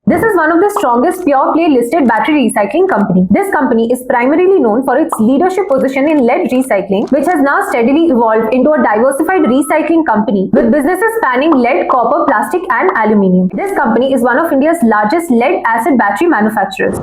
This is one of the strongest pure-play listed battery recycling company. This company is primarily known for its leadership position in lead recycling, which has now steadily evolved into a diversified recycling company with businesses spanning lead, copper, plastic and aluminium. This company is one of India's largest lead-acid battery manufacturers.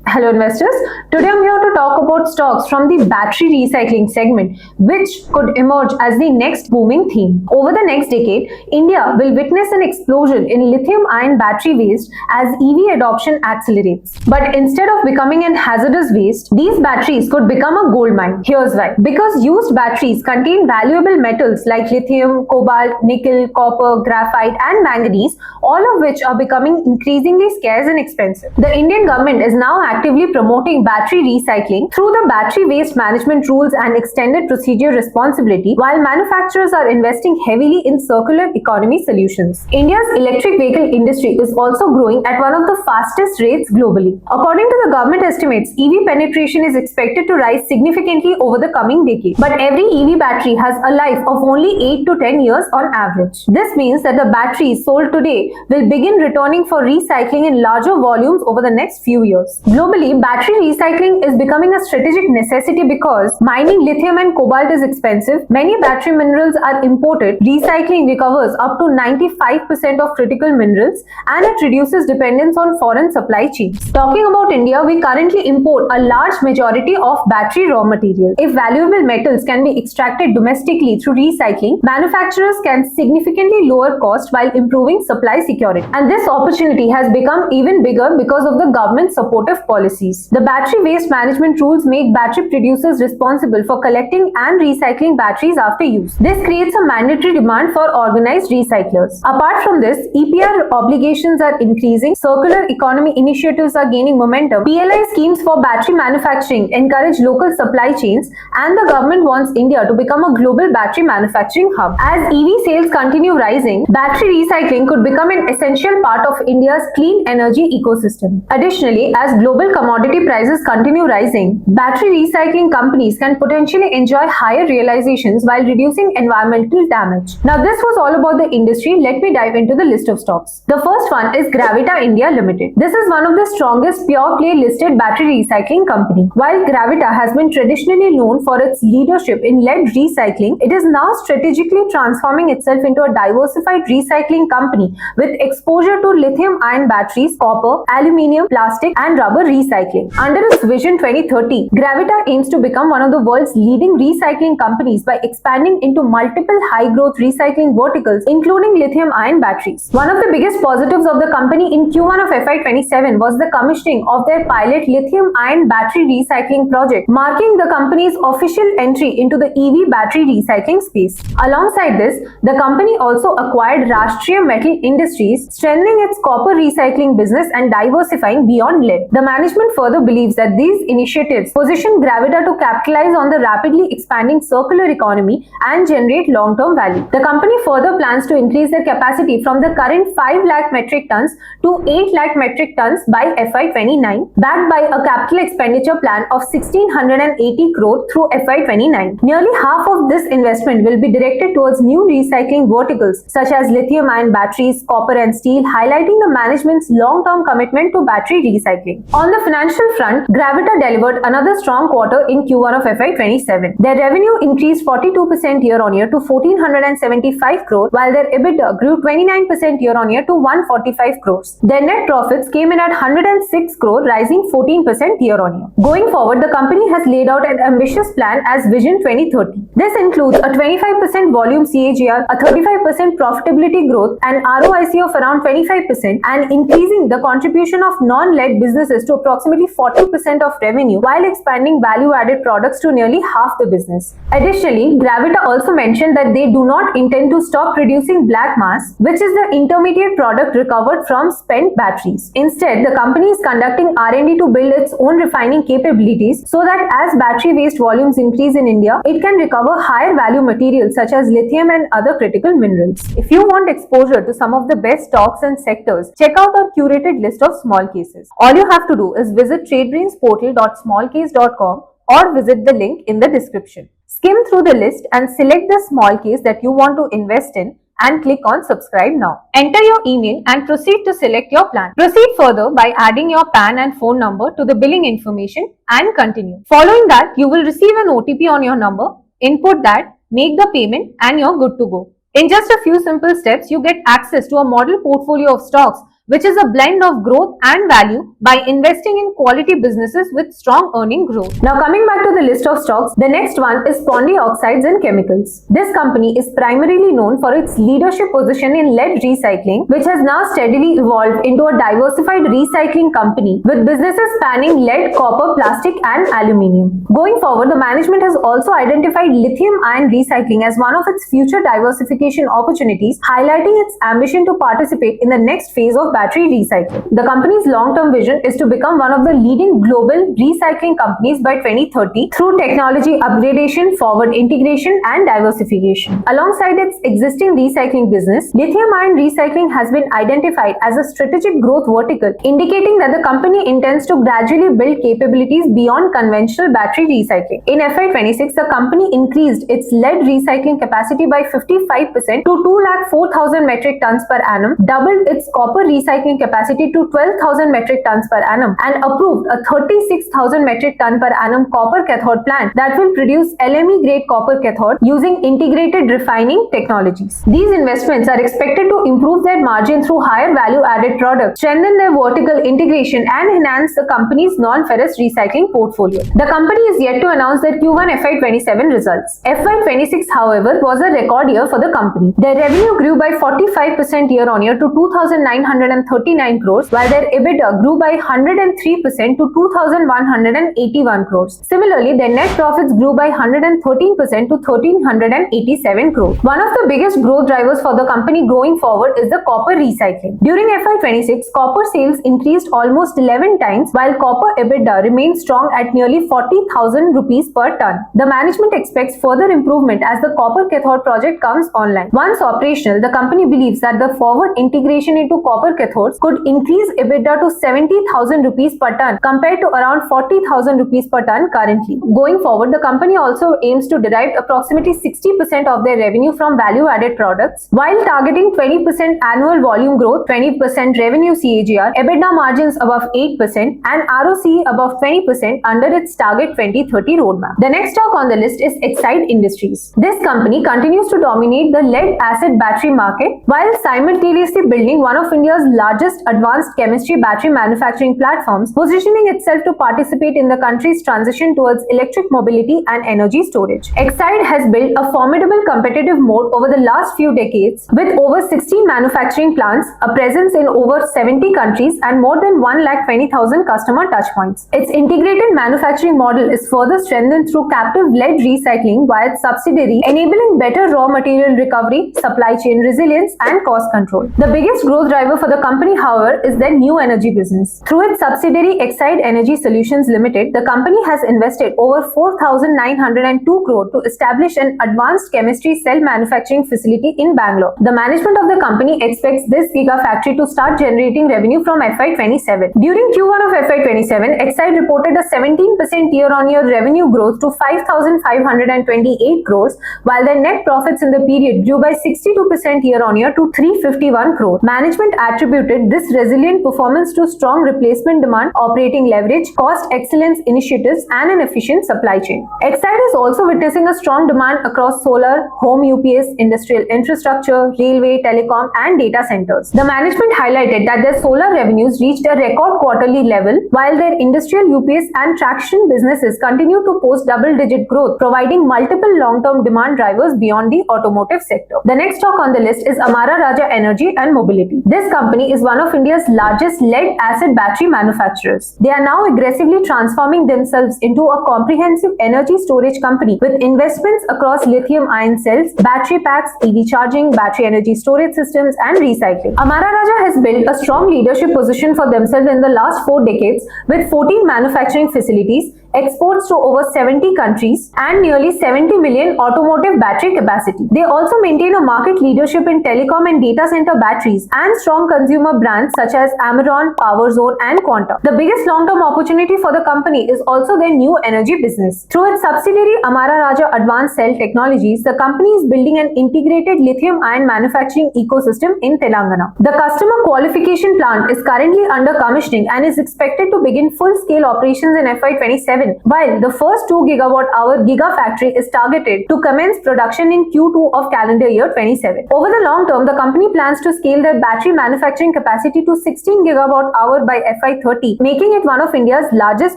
Hello investors, today I'm here to talk about stocks from the battery recycling segment which could emerge as the next booming theme. Over the next decade, India will witness an explosion in lithium-ion battery waste as EV adoption accelerates. But instead of becoming an hazardous waste, these batteries could become a gold mine. Here's why. Because used batteries contain valuable metals like lithium, cobalt, nickel, copper, graphite and manganese, all of which are becoming increasingly scarce and expensive. The Indian government is now actively promoting battery recycling through the battery waste management rules and extended procedure responsibility, while manufacturers are investing heavily in circular economy solutions. India's electric vehicle industry is also growing at one of the fastest rates globally. According to the government estimates, EV penetration is expected to rise significantly over the coming decade. But every EV battery has a life of only 8 to 10 years on average. This means that the batteries sold today will begin returning for recycling in larger volumes over the next few years. Globally, battery recycling is becoming a strategic necessity because mining lithium and cobalt is expensive. Many battery minerals are imported. Recycling recovers up to 95% of critical minerals and it reduces dependence on foreign supply chains. Talking about India, we currently import a large majority of battery raw material. If valuable metals can be extracted domestically through recycling, manufacturers can significantly lower cost while improving supply security. And this opportunity has become even bigger because of the government supportive policies. The battery waste management rules make battery producers responsible for collecting and recycling batteries after use. This creates a mandatory demand for organized recyclers. Apart from this, EPR obligations are increasing, circular economy initiatives are gaining momentum, PLI schemes for battery manufacturing encourage local supply chains, and the government wants India to become a global battery manufacturing hub. As EV sales continue rising, battery recycling could become an essential part of India's clean energy ecosystem. Additionally, as global commodity prices continue rising, battery recycling companies can potentially enjoy higher realizations while reducing environmental damage. Now, this was all about the industry. Let me dive into the list of stocks. The first one is Gravita India Limited. This is one of the strongest pure-play listed battery recycling company. While Gravita has been traditionally known for its leadership in lead recycling, it is now strategically transforming itself into a diversified recycling company with exposure to lithium-ion batteries, copper, aluminium, plastic, and rubber recycling. Under its Vision 2030, Gravita aims to become one of the world's leading recycling companies by expanding into multiple high-growth recycling verticals, including lithium-ion batteries. One of the biggest positives of the company in Q1 of FY27 was the commissioning of their pilot lithium-ion battery recycling project, marking the company's official entry into the EV battery recycling space. Alongside this, the company also acquired Rashtriya Metal Industries, strengthening its copper recycling business and diversifying beyond lead. The management further believes that these initiatives position Gravita to capitalize on the rapidly expanding circular economy and generate long-term value. The company further plans to increase their capacity from the current 5 lakh metric tons to 8 lakh metric tons by FY29, backed by a capital expenditure plan of 1680 crore through FY29. Nearly half of this investment will be directed towards new recycling verticals such as lithium-ion batteries, copper and steel, highlighting the management's long-term commitment to battery recycling. On the financial front, Gravita delivered another strong quarter in Q1 of FY27. Their revenue increased 42% year-on-year to 1475 crore, while their EBITDA grew 29% year-on-year to 145 crores. Their net profits came in at 106 crore, rising 14% year-on-year. Going forward, the company has laid out an ambitious plan as Vision 2030. This includes a 25% volume CAGR, a 35% profitability growth, and ROIC of around 25%, and increasing the contribution of non-lead businesses to approximately 40% of revenue while expanding value-added products to nearly half the business. Additionally, Gravita also mentioned that they do not intend to stop producing black mass, which is the intermediate product recovered from spent batteries. Instead, the company is conducting R&D to build its own refining capabilities so that as battery waste volumes increase in India, it can recover higher value materials such as lithium and other critical minerals. If you want exposure to some of the best stocks and sectors, check out our curated list of small cases. All you have to do is visit tradebrainsportal.smallcase.com or visit the link in the description. Skim through the list and select the small case that you want to invest in and click on subscribe now. Enter your email and proceed to select your plan. Proceed further by adding your PAN and phone number to the billing information and continue. Following that, you will receive an OTP on your number. Input that, make the payment and you're good to go. In just a few simple steps, you get access to a model portfolio of stocks which is a blend of growth and value by investing in quality businesses with strong earning growth. Now coming back to the list of stocks, the next one is Pondy Oxides and Chemicals. This company is primarily known for its leadership position in lead recycling, which has now steadily evolved into a diversified recycling company with businesses spanning lead, copper, plastic and aluminium. Going forward, the management has also identified lithium-ion recycling as one of its future diversification opportunities, highlighting its ambition to participate in the next phase of battery recycling. The company's long-term vision is to become one of the leading global recycling companies by 2030 through technology upgradation, forward integration and diversification. Alongside its existing recycling business, lithium-ion recycling has been identified as a strategic growth vertical, indicating that the company intends to gradually build capabilities beyond conventional battery recycling. In FY26, the company increased its lead recycling capacity by 55% to 204,000 metric tons per annum, doubled its copper recycling capacity to 12,000 metric tons per annum, and approved a 36,000 metric ton per annum copper cathode plant that will produce LME grade copper cathode using integrated refining technologies. These investments are expected to improve their margin through higher value added products, strengthen their vertical integration and enhance the company's non-ferrous recycling portfolio. The company is yet to announce their Q1 FY27 results. FY26, however, was a record year for the company. Their revenue grew by 45% year on year to 2,939 crores, while their EBITDA grew by 103% to 2,181 crores. Similarly, their net profits grew by 113% to 1,387 crores. One of the biggest growth drivers for the company going forward is the copper recycling. During FY26, copper sales increased almost 11 times, while copper EBITDA remained strong at nearly 40,000 rupees per ton. The management expects further improvement as the copper cathode project comes online. Once operational, the company believes that the forward integration into copper cathodes could increase EBITDA to 70,000 rupees per ton compared to around 40,000 rupees per ton currently. Going forward, the company also aims to derive approximately 60% of their revenue from value-added products while targeting 20% annual volume growth, 20% revenue CAGR, EBITDA margins above 8% and ROCE above 20% under its target 2030 roadmap. The next stock on the list is Exide Industries. This company continues to dominate the lead-acid battery market while simultaneously building one of India's largest advanced chemistry battery manufacturing platforms, positioning itself to participate in the country's transition towards electric mobility and energy storage. Exide has built a formidable competitive moat over the last few decades with over 16 manufacturing plants, a presence in over 70 countries and more than 120,000 customer touchpoints. Its integrated manufacturing model is further strengthened through captive lead recycling via its subsidiary, enabling better raw material recovery, supply chain resilience and cost control. The biggest growth driver for the company, however, is their new energy business. Through its subsidiary Exide Energy Solutions Limited, the company has invested over 4,902 crore to establish an advanced chemistry cell manufacturing facility in Bangalore. The management of the company expects this gigafactory to start generating revenue from FY27. During Q1 of FY27, Exide reported a 17% year-on-year revenue growth to 5,528 crores, while their net profits in the period grew by 62% year-on-year to 351 crore. Management attributed this resilient performance to strong replacement demand, operating leverage, cost excellence initiatives, and an efficient supply chain. Exide is also witnessing a strong demand across solar, home UPS, industrial infrastructure, railway, telecom, and data centers. The management highlighted that their solar revenues reached a record quarterly level, while their industrial UPS and traction businesses continue to post double-digit growth, providing multiple long-term demand drivers beyond the automotive sector. The next stock on the list is Amara Raja Energy and Mobility. This company is one of India's largest lead-acid battery manufacturers. They are now aggressively transforming themselves into a comprehensive energy storage company with investments across lithium-ion cells, battery packs, EV charging, battery energy storage systems, and recycling. Amara Raja has built a strong leadership position for themselves in the last 4 decades with 14 manufacturing facilities, exports to over 70 countries, and nearly 70 million automotive battery capacity. They also maintain a market leadership in telecom and data center batteries and strong consumer brands such as Amara, PowerZone, and Quanta. The biggest long-term opportunity for the company is also their new energy business. Through its subsidiary Amara Raja Advanced Cell Technologies, the company is building an integrated lithium-ion manufacturing ecosystem in Telangana. The customer qualification plant is currently under commissioning and is expected to begin full-scale operations in FY27, while the first 2 GWh gigafactory is targeted to commence production in Q2 of calendar year 27. Over the long term, the company plans to scale their battery manufacturing capacity to 16 GWh by FY30, making it one of India's largest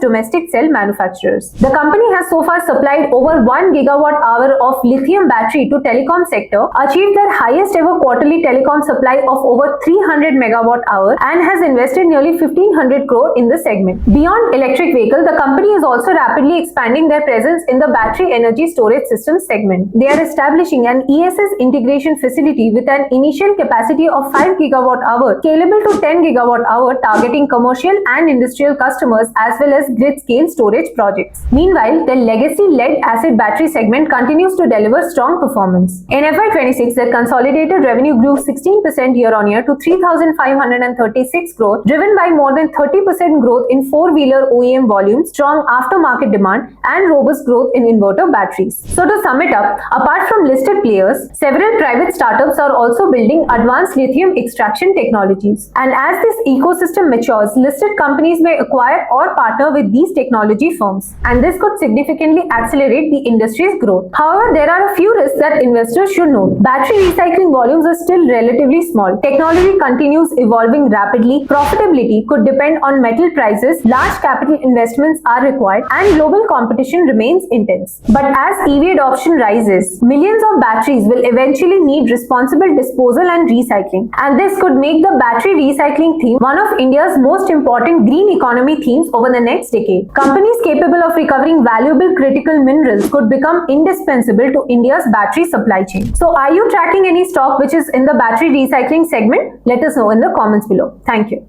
domestic cell manufacturers. The company has so far supplied over 1 GWh of lithium battery to telecom sector, achieved their highest ever quarterly telecom supply of over 300 MWh, and has invested nearly 1500 crore in the segment. Beyond electric vehicle, the company is also rapidly expanding their presence in the battery energy storage systems segment. They are establishing an ESS integration facility with an initial capacity of 5 GWh, scalable to 10 GWh, targeting commercial and industrial customers as well as grid-scale storage projects. Meanwhile, the legacy lead-acid battery segment continues to deliver strong performance. In FY26, their consolidated revenue grew 16% year-on-year to 3,536 crore, driven by more than 30% growth in four-wheeler OEM volumes, strong aftermarket demand, and robust growth in inverter batteries. So to sum it up, apart from listed players, several private startups are also building advanced lithium extraction technologies. And as this ecosystem matures, listed companies may acquire or partner with these technology firms, and this could significantly accelerate the industry's growth. However, there are a few risks that investors should know. Battery recycling volumes are still relatively small. Technology continues evolving rapidly. Profitability could depend on metal prices, large capital investments are required, and global competition remains intense. But as EV adoption rises, millions of batteries will eventually need responsible disposal and recycling, and this could make the battery recycling theme one of India's most important green economy themes over the next decade. Companies capable of recovering valuable critical minerals could become indispensable to India's battery supply chain. So are you tracking any stock which is in the battery recycling segment? Let us know in the comments below. Thank you.